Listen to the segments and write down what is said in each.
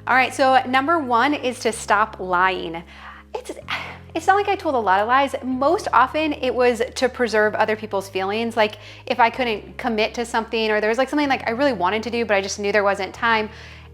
All right, so number one is to stop lying. It's not like I told a lot of lies. Most often it was to preserve other people's feelings. Like if I couldn't commit to something, or there was like something like I really wanted to do, but I just knew there wasn't time.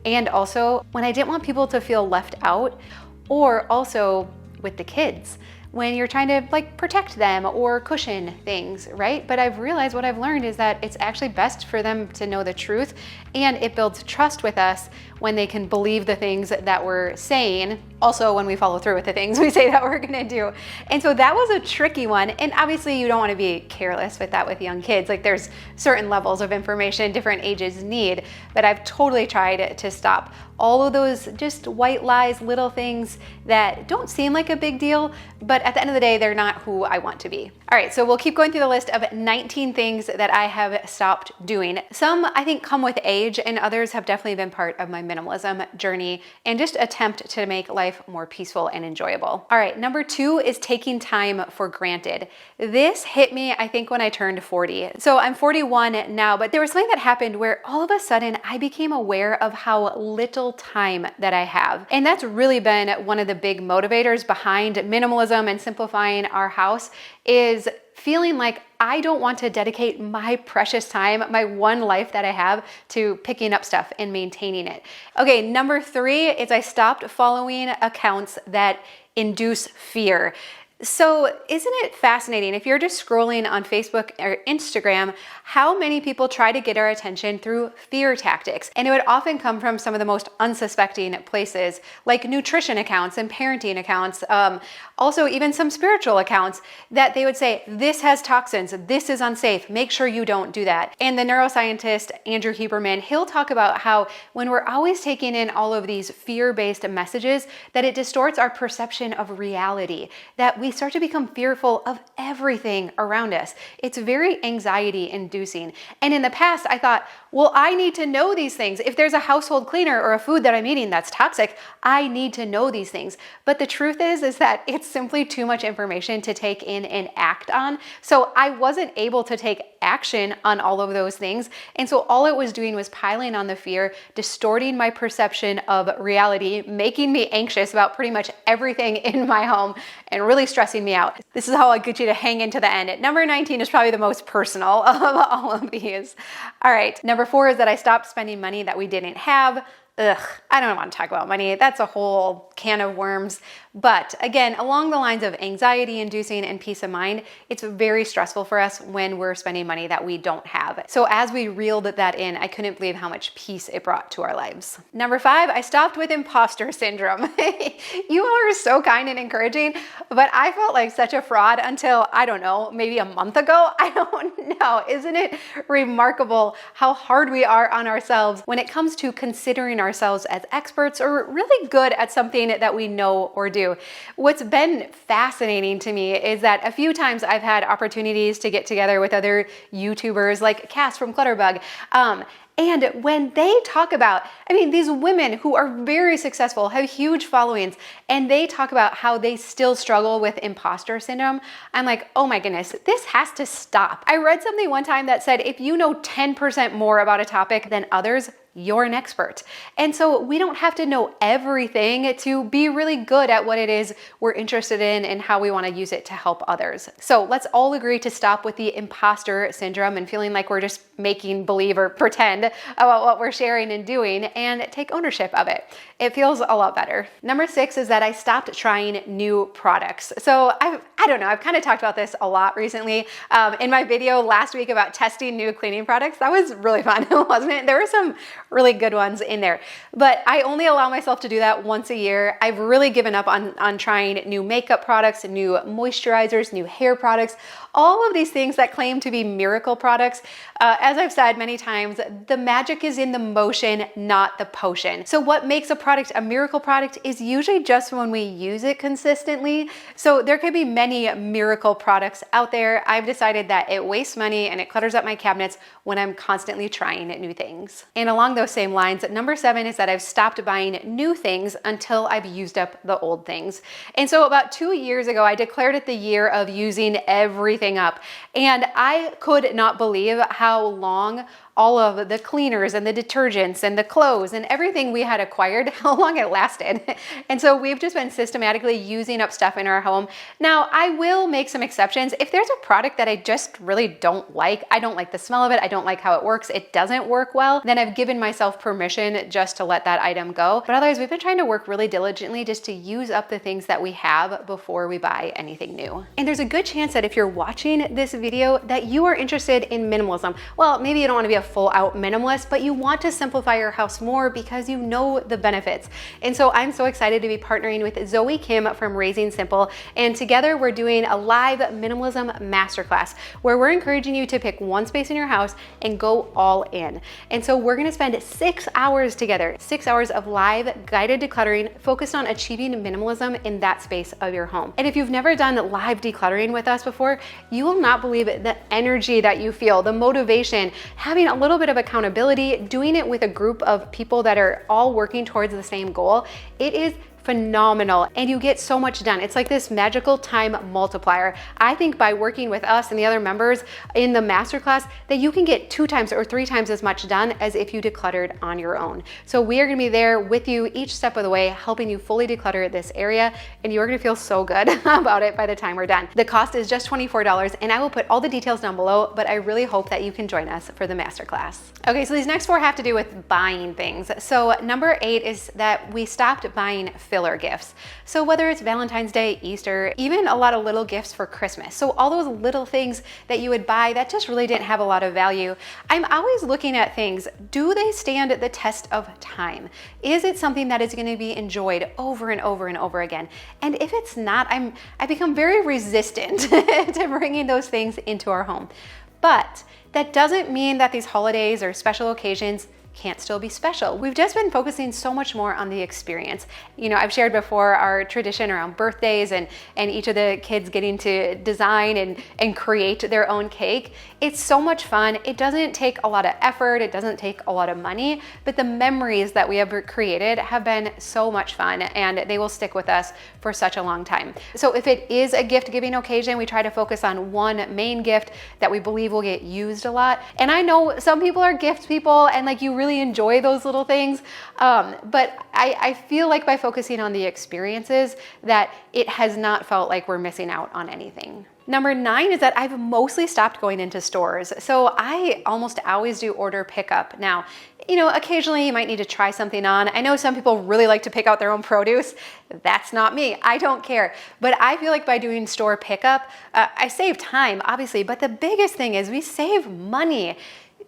And also when I didn't want people to feel left out, or also with the kids, when you're trying to like protect them or cushion things, right? But I've realized what I've learned is that it's actually best for them to know the truth, and it builds trust with us when they can believe the things that we're saying. Also, when we follow through with the things we say that we're gonna do. And so that was a tricky one. And obviously you don't wanna be careless with that with young kids. Like there's certain levels of information different ages need, but I've totally tried to stop all of those just white lies, little things that don't seem like a big deal, but at the end of the day, they're not who I want to be. All right, so we'll keep going through the list of 19 things that I have stopped doing. Some I think come with age, and others have definitely been part of my minimalism journey and just attempt to make life more peaceful and enjoyable. All right, number two is taking time for granted. This hit me, I think, when I turned 40. So I'm 41 now, but there was something that happened where all of a sudden I became aware of how little time that I have. And that's really been one of the big motivators behind minimalism and simplifying our house, is feeling like I don't want to dedicate my precious time, my one life that I have, to picking up stuff and maintaining it. Okay, number three is I stopped following accounts that induce fear. So isn't it fascinating, if you're just scrolling on Facebook or Instagram, how many people try to get our attention through fear tactics? And it would often come from some of the most unsuspecting places, like nutrition accounts and parenting accounts, also even some spiritual accounts, that they would say, this has toxins, this is unsafe, make sure you don't do that. And the neuroscientist Andrew Huberman, he'll talk about how when we're always taking in all of these fear-based messages, that it distorts our perception of reality, that we start to become fearful of everything around us. It's very anxiety inducing. And in the past, I thought, well, I need to know these things. If there's a household cleaner or a food that I'm eating that's toxic, I need to know these things. But the truth is that it's simply too much information to take in and act on. So I wasn't able to take action on all of those things. And so all it was doing was piling on the fear, distorting my perception of reality, making me anxious about pretty much everything in my home, and really stressing me out. This is how I get you to hang into the end. Number 19 is probably the most personal of all of these. All right, number 4 is that I stopped spending money that we didn't have. I don't want to talk about money. That's a whole can of worms. But again, along the lines of anxiety inducing and peace of mind, it's very stressful for us when we're spending money that we don't have. So as we reeled that in, I couldn't believe how much peace it brought to our lives. Number 5, I stopped with imposter syndrome. You are so kind and encouraging, but I felt like such a fraud until, I don't know, maybe a month ago. I don't know. Isn't it remarkable how hard we are on ourselves when it comes to considering ourselves as experts or really good at something that we know or do? What's been fascinating to me is that a few times I've had opportunities to get together with other YouTubers like Cass from Clutterbug. And when they talk about, these women who are very successful, have huge followings, and they talk about how they still struggle with imposter syndrome, I'm like, oh my goodness, this has to stop. I read something one time that said, if you know 10% more about a topic than others, you're an expert. And so we don't have to know everything to be really good at what it is we're interested in and how we want to use it to help others. So let's all agree to stop with the imposter syndrome and feeling like we're just making believe or pretend about what we're sharing and doing, and take ownership of it. It feels a lot better. Number 6 is that I stopped trying new products. So I've kind of talked about this a lot recently. In my video last week about testing new cleaning products, that was really fun, wasn't it? There were some really good ones in there, but I only allow myself to do that once a year. I've really given up on trying new makeup products, new moisturizers, new hair products, all of these things that claim to be miracle products. As I've said many times, the magic is in the motion, not the potion. So what makes a product a miracle product is usually just when we use it consistently. So there could be many miracle products out there. I've decided that it wastes money and it clutters up my cabinets when I'm constantly trying new things. And along those same lines, number 7 is that I've stopped buying new things until I've used up the old things. And so about 2 years ago, I declared it the year of using everything up. And I could not believe how long all of the cleaners and the detergents and the clothes and everything we had acquired, how long it lasted. And so we've just been systematically using up stuff in our home. Now, I will make some exceptions. If there's a product that I just really don't like, I don't like the smell of it, I don't like how it works, it doesn't work well, then I've given myself permission just to let that item go. But otherwise, we've been trying to work really diligently just to use up the things that we have before we buy anything new. And there's a good chance that if you're watching this video that you are interested in minimalism. Well, maybe you don't want to be a full out minimalist, but you want to simplify your house more because you know the benefits. And so I'm so excited to be partnering with Zoe Kim from Raising Simple. And together we're doing a live minimalism masterclass where we're encouraging you to pick one space in your house and go all in. And so we're going to spend 6 hours together, 6 hours of live guided decluttering focused on achieving minimalism in that space of your home. And if you've never done live decluttering with us before, you will not believe the energy that you feel, the motivation, having a little bit of accountability, doing it with a group of people that are all working towards the same goal. It is phenomenal, and you get so much done. It's like this magical time multiplier. I think by working with us and the other members in the masterclass that you can get 2 times or 3 times as much done as if you decluttered on your own. So we are going to be there with you each step of the way, helping you fully declutter this area, and you're going to feel so good about it by the time we're done. The cost is just $24, and I will put all the details down below, but I really hope that you can join us for the masterclass. Okay, so these next 4 have to do with buying things. So number 8 is that we stopped buying filler gifts. So whether it's Valentine's Day, Easter, even a lot of little gifts for Christmas. So all those little things that you would buy that just really didn't have a lot of value. I'm always looking at things. Do they stand the test of time? Is it something that is going to be enjoyed over and over and over again? And if it's not, I become very resistant to bringing those things into our home. But that doesn't mean that these holidays or special occasions can't still be special. We've just been focusing so much more on the experience. You know, I've shared before our tradition around birthdays and each of the kids getting to design and create their own cake. It's so much fun. It doesn't take a lot of effort. It doesn't take a lot of money, but the memories that we have created have been so much fun, and they will stick with us for such a long time. So if it is a gift giving occasion, we try to focus on one main gift that we believe will get used a lot. And I know some people are gift people and like you really enjoy those little things. But I feel like by focusing on the experiences that it has not felt like we're missing out on anything. Number 9 is that I've mostly stopped going into stores. So I almost always do order pickup. Now, you know, occasionally you might need to try something on. I know some people really like to pick out their own produce. That's not me. I don't care. But I feel like by doing store pickup, I save time, obviously, but the biggest thing is we save money.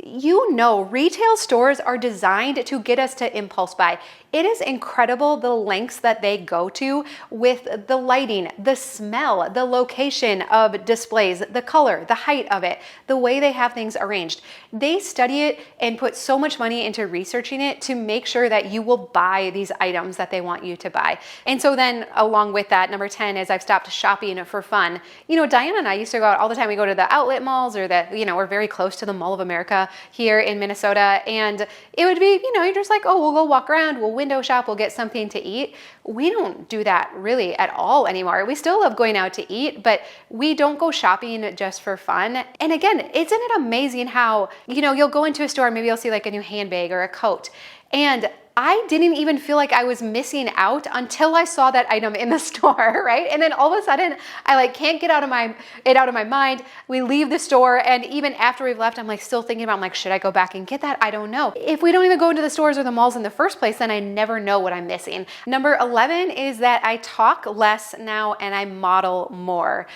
You know, retail stores are designed to get us to impulse buy. It is incredible the lengths that they go to with the lighting, the smell, the location of displays, the color, the height of it, the way they have things arranged. They study it and put so much money into researching it to make sure that you will buy these items that they want you to buy. And so then along with that, number 10 is I've stopped shopping for fun. You know, Diana and I used to go out all the time. We go to the outlet malls or we're very close to the Mall of America here in Minnesota. And it would be, you're just like, oh, we'll go walk around, we'll window shop, we'll get something to eat. We don't do that really at all anymore. We still love going out to eat, but we don't go shopping just for fun. And again, isn't it amazing how, you'll go into a store, maybe you'll see like a new handbag or a coat, and I didn't even feel like I was missing out until I saw that item in the store, right? And then all of a sudden, I can't get it out of my mind. We leave the store, and even after we've left, I'm still thinking about, should I go back and get that? I don't know. If we don't even go into the stores or the malls in the first place, then I never know what I'm missing. Number 11 is that I talk less now and I model more.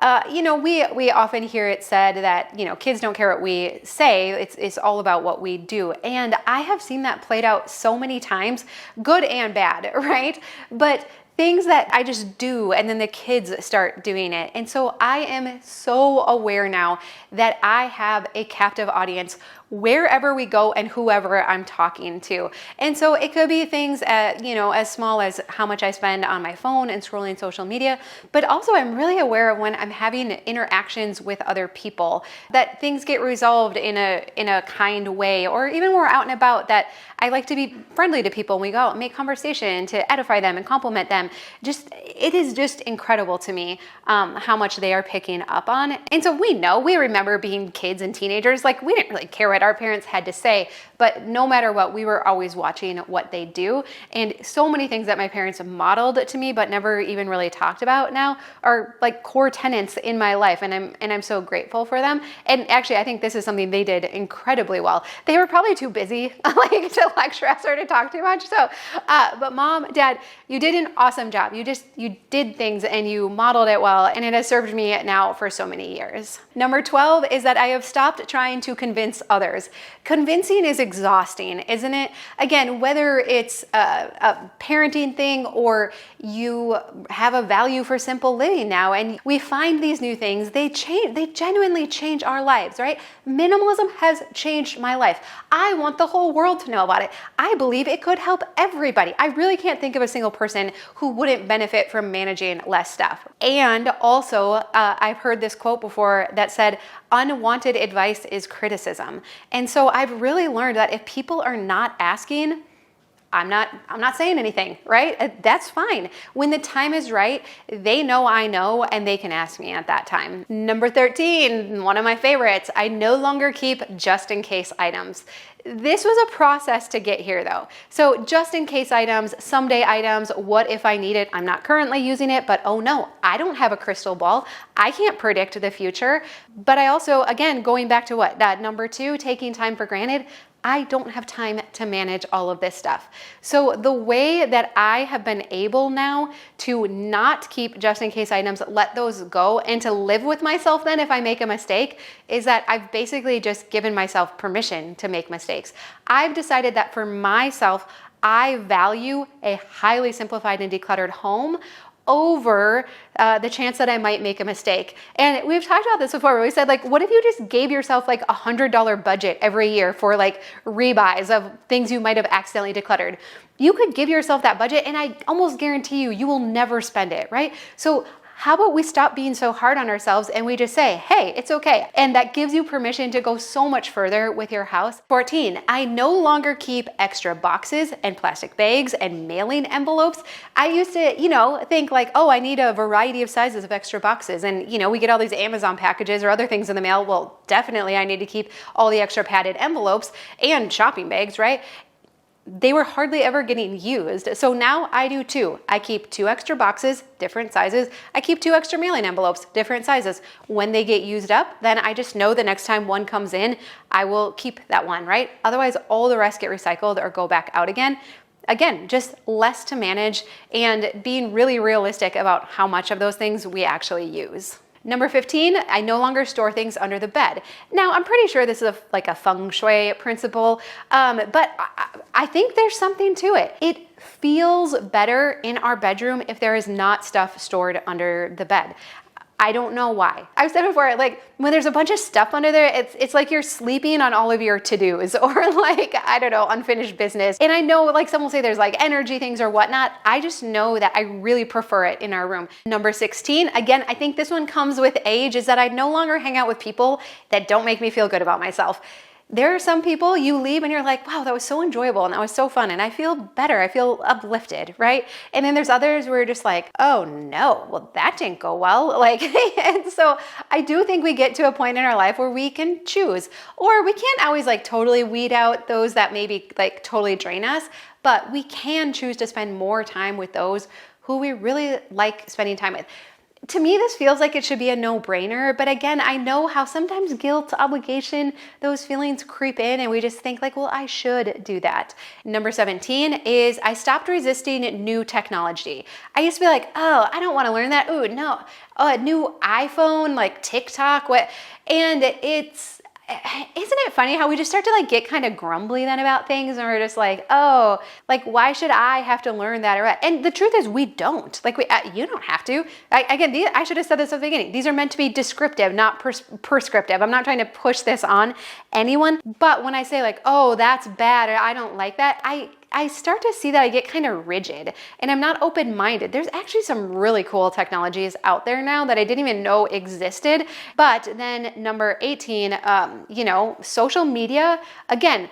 We often hear it said that, kids don't care what we say. It's all about what we do. And I have seen that played out so many times, good and bad, right? But things that I just do, and then the kids start doing it. And so I am so aware now that I have a captive audience wherever we go and whoever I'm talking to. And so it could be things as small as how much I spend on my phone and scrolling social media, but also I'm really aware of when I'm having interactions with other people, that things get resolved in a kind way, or even when we're out and about, that I like to be friendly to people when we go out and make conversation to edify them and compliment them. It is just incredible to me how much they are picking up on. And so we remember being kids and teenagers, we didn't really care what what our parents had to say, but no matter what, we were always watching what they do. And so many things that my parents modeled to me, but never even really talked about now, are like core tenets in my life. And I'm so grateful for them. And actually, I think this is something they did incredibly well. They were probably too busy like to lecture us or to talk too much. So, but Mom, Dad, you did an awesome job. You did things and you modeled it well, and it has served me now for so many years. Number 12 is that I have stopped trying to convince others. Convincing is exhausting, isn't it? Again, whether it's a parenting thing or you have a value for simple living now, and we find these new things, they genuinely change our lives, right? Minimalism has changed my life. I want the whole world to know about it. I believe it could help everybody. I really can't think of a single person who wouldn't benefit from managing less stuff. And also, I've heard this quote before that said, unwanted advice is criticism. And so I've really learned that if people are not asking, I'm not saying anything, right? That's fine. When the time is right, they know I know, and they can ask me at that time. Number 13, one of my favorites, I no longer keep just in case items. This was a process to get here though. So just in case items, someday items, what if I need it? I'm not currently using it, but oh no, I don't have a crystal ball. I can't predict the future. But I also, again, going back to that number 2, taking time for granted, I don't have time to manage all of this stuff. So the way that I have been able now to not keep just in case items, let those go, and to live with myself then if I make a mistake, is that I've basically just given myself permission to make mistakes. I've decided that for myself, I value a highly simplified and decluttered home over the chance that I might make a mistake. And we've talked about this before, where we said, like, what if you just gave yourself like $100 budget every year for like rebuys of things you might have accidentally decluttered? You could give yourself that budget, and I almost guarantee you will never spend it, right? So how about we stop being so hard on ourselves and we just say, hey, it's okay. And that gives you permission to go so much further with your house. 14, I no longer keep extra boxes and plastic bags and mailing envelopes. I used to, think like, oh, I need a variety of sizes of extra boxes. And, we get all these Amazon packages or other things in the mail. Well, definitely I need to keep all the extra padded envelopes and shopping bags, right? They were hardly ever getting used. So now I do too. I keep 2 extra boxes, different sizes. I keep 2 extra mailing envelopes, different sizes. When they get used up, then I just know the next time one comes in, I will keep that one, right? Otherwise, all the rest get recycled or go back out again. Again, just less to manage and being really realistic about how much of those things we actually use. Number 15, I no longer store things under the bed. Now, I'm pretty sure this is like a feng shui principle, but I think there's something to it. It feels better in our bedroom if there is not stuff stored under the bed. I don't know why. I've said before, like when there's a bunch of stuff under there, it's like you're sleeping on all of your to-dos or like, I don't know, unfinished business. And I know like some will say there's like energy things or whatnot. I just know that I really prefer it in our room. Number 16, again, I think this one comes with age, is that I no longer hang out with people that don't make me feel good about myself. There are some people you leave and you're like, wow, that was so enjoyable and that was so fun and I feel better, I feel uplifted, right? And then there's others where you're just like, oh no, well that didn't go well. Like, and so I do think we get to a point in our life where we can choose, or we can't always like totally weed out those that maybe like totally drain us, but we can choose to spend more time with those who we really like spending time with. To me, this feels like it should be a no-brainer, but again, I know how sometimes guilt, obligation, those feelings creep in and we just think like, well, I should do that. Number 17 is I stopped resisting new technology. I used to be like, oh, I don't want to learn that. Ooh, no, a new iPhone, like TikTok, what? And isn't it funny how we just start to like get kind of grumbly then about things, and we're just like, oh, like why should I have to learn that? And the truth is we don't. Like you don't have to. I should have said this at the beginning. These are meant to be descriptive, not prescriptive. I'm not trying to push this on anyone. But when I say like, oh, that's bad or I don't like that, I start to see that I get kind of rigid and I'm not open-minded. There's actually some really cool technologies out there now that I didn't even know existed. But then number 18, social media, again,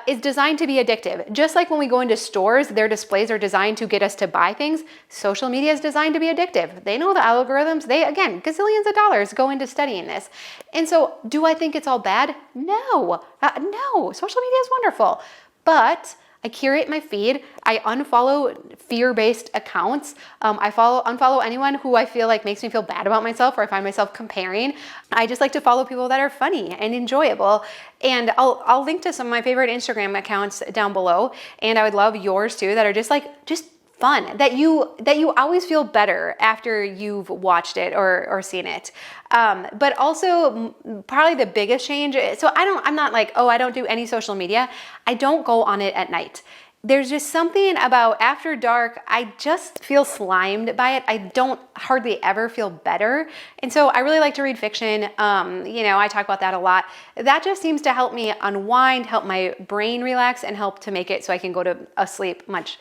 is designed to be addictive. Just like when we go into stores, their displays are designed to get us to buy things. Social media is designed to be addictive. They know the algorithms. They, again, gazillions of dollars go into studying this. And so do I think it's all bad? No, no. Social media is wonderful. But I curate my feed. I unfollow fear-based accounts. I unfollow anyone who I feel like makes me feel bad about myself or I find myself comparing. I just like to follow people that are funny and enjoyable. And I'll link to some of my favorite Instagram accounts down below. And I would love yours too, that are just fun, that you always feel better after you've watched it or seen it. But also probably the biggest change, so I'm not like, oh, I don't do any social media. I don't go on it at night. There's just something about after dark, I just feel slimed by it. I don't hardly ever feel better. And so I really like to read fiction. I talk about that a lot. That just seems to help me unwind, help my brain relax, and help to make it so I can go to sleep much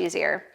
easier.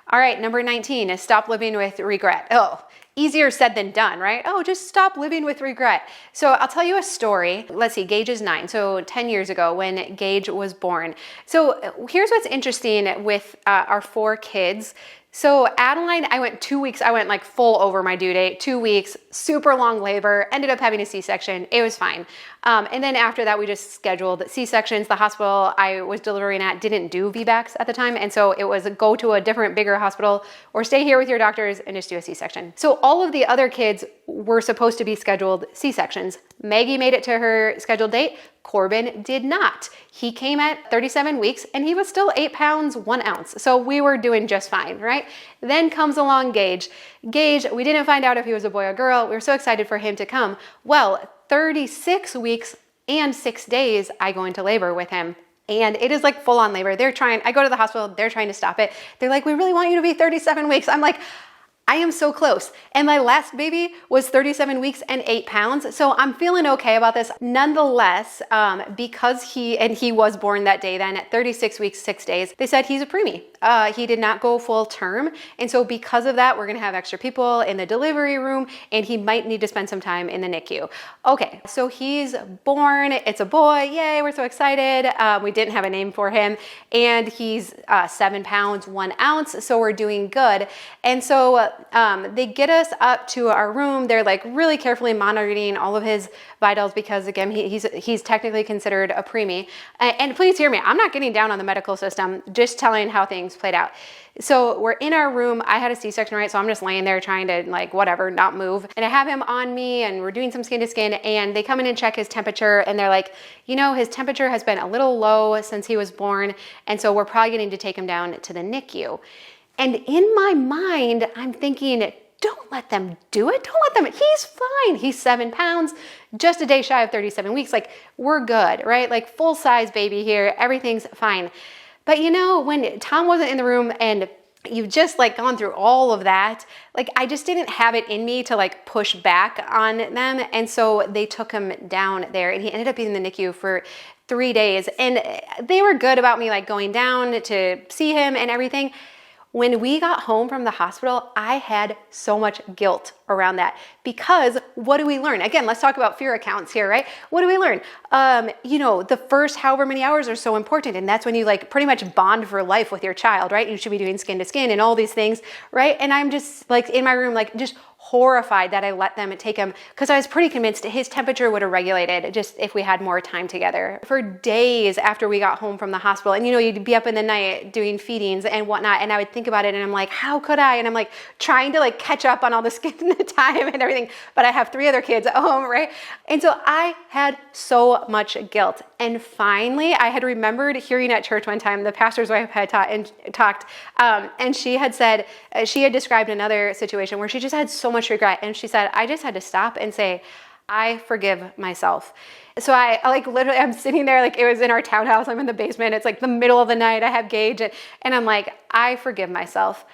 All right, number 19 is stop living with regret. Oh, easier said than done, right? Oh, just stop living with regret. So I'll tell you a story. Let's see, Gage is 9. So 10 years ago when Gage was born. So here's what's interesting with our 4 kids. So Adeline, I went 2 weeks, I went like full over my due date, 2 weeks, super long labor, ended up having a C-section. It was fine. And then after that, we just scheduled C-sections. The hospital I was delivering at didn't do VBACs at the time. And so it was go to a different, bigger hospital or stay here with your doctors and just do a C-section. So all of the other kids were supposed to be scheduled C-sections. Maggie made it to her scheduled date. Corbin did not. He came at 37 weeks and he was still 8 pounds, 1 ounce. So we were doing just fine, right? Then comes along Gage. Gage, we didn't find out if he was a boy or girl. We were so excited for him to come. Well, 36 weeks and 6 days, I go into labor with him. And it is like full on labor. I go to the hospital, they're trying to stop it. They're like, we really want you to be 37 weeks. I'm like, I am so close. And my last baby was 37 weeks and 8 pounds. So I'm feeling okay about this. Nonetheless, because he was born that day then at 36 weeks, 6 days, they said he's a preemie. He did not go full term. And so because of that, we're gonna have extra people in the delivery room and he might need to spend some time in the NICU. Okay, so he's born, it's a boy, yay, we're so excited. We didn't have a name for him and he's 7 pounds, 1 ounce, so we're doing good. And so they get us up to our room. They're like really carefully monitoring all of his vitals because again, he's technically considered a preemie. And please hear me, I'm not getting down on the medical system, just telling how things played out. So we're in our room. I had a C-section, right? So I'm just laying there trying to not move. And I have him on me and we're doing some skin to skin and they come in and check his temperature and they're like, his temperature has been a little low since he was born. And so we're probably going to take him down to the NICU. And in my mind, I'm thinking, don't let them do it. Don't let them. He's fine. He's 7 pounds, just a day shy of 37 weeks. Like, we're good, right? Like, full size baby here. Everything's fine. But when Tom wasn't in the room and you've just gone through all of that, I just didn't have it in me to push back on them. And so they took him down there and he ended up being in the NICU for 3 days. And they were good about me going down to see him and everything. When we got home from the hospital, I had so much guilt around that because what do we learn? Again, let's talk about fear accounts here, right? What do we learn? The first however many hours are so important. And that's when you pretty much bond for life with your child, right? You should be doing skin to skin and all these things, right? And I'm just in my room, just horrified that I let them take him because I was pretty convinced his temperature would have regulated just if we had more time together. For days after we got home from the hospital, and you'd be up in the night doing feedings and whatnot, and I would think about it and I'm like, how could I? And I'm trying to catch up on all the skin time and everything, but I have 3 other kids at home, right? And so I had so much guilt. And finally, I had remembered hearing at church one time, the pastor's wife had talked, and she had said, she had described another situation where she just had so much regret. And she said, I just had to stop and say, I forgive myself. So I literally, I'm sitting there, it was in our townhouse. I'm in the basement. It's the middle of the night. I have Gage and I'm I forgive myself.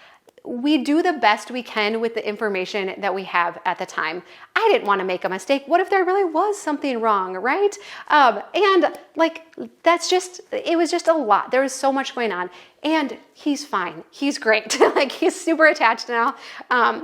we do the best we can with the information that we have at the time. I didn't want to make a mistake. What if there really was something wrong, right? And like, it was just a lot. There was so much going on, and he's fine. He's great. Like, he's super attached now.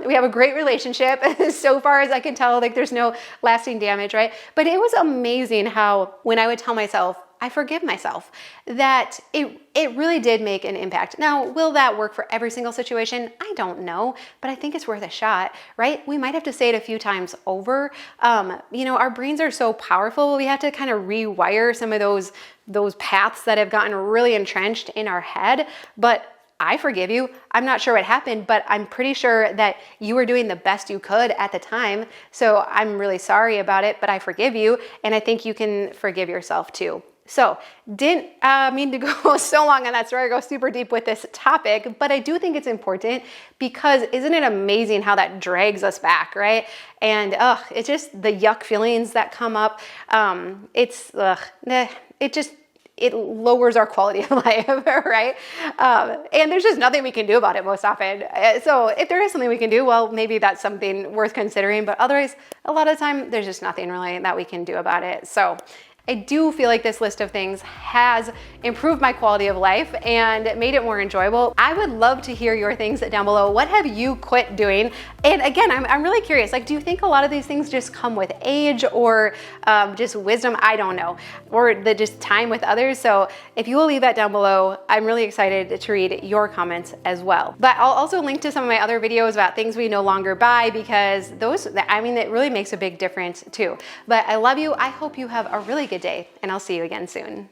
We have a great relationship. So far as I can tell, like, there's no lasting damage, right? But it was amazing how when I would tell myself, I forgive myself, that it really did make an impact. Now, will that work for every single situation? I don't know, but I think it's worth a shot, right? We might have to say it a few times over. Our brains are so powerful. We have to kind of rewire some of those paths that have gotten really entrenched in our head. But I forgive you. I'm not sure what happened, but I'm pretty sure that you were doing the best you could at the time. So I'm really sorry about it, but I forgive you. And I think you can forgive yourself too. So didn't mean to go so long on that story, go super deep with this topic, but I do think it's important because isn't it amazing how that drags us back, right? And it's just the yuck feelings that come up. It lowers our quality of life, right? And there's just nothing we can do about it most often. So if there is something we can do, well, maybe that's something worth considering, but otherwise, a lot of the time, there's just nothing really that we can do about it. So I do feel like this list of things has improved my quality of life and made it more enjoyable. I would love to hear your things down below. What have you quit doing? And again, I'm really curious, like, do you think a lot of these things just come with age or just wisdom? I don't know, or just time with others. So if you will leave that down below, I'm really excited to read your comments as well. But I'll also link to some of my other videos about things we no longer buy, because it really makes a big difference too. But I love you. I hope you have a really good day, and I'll see you again soon.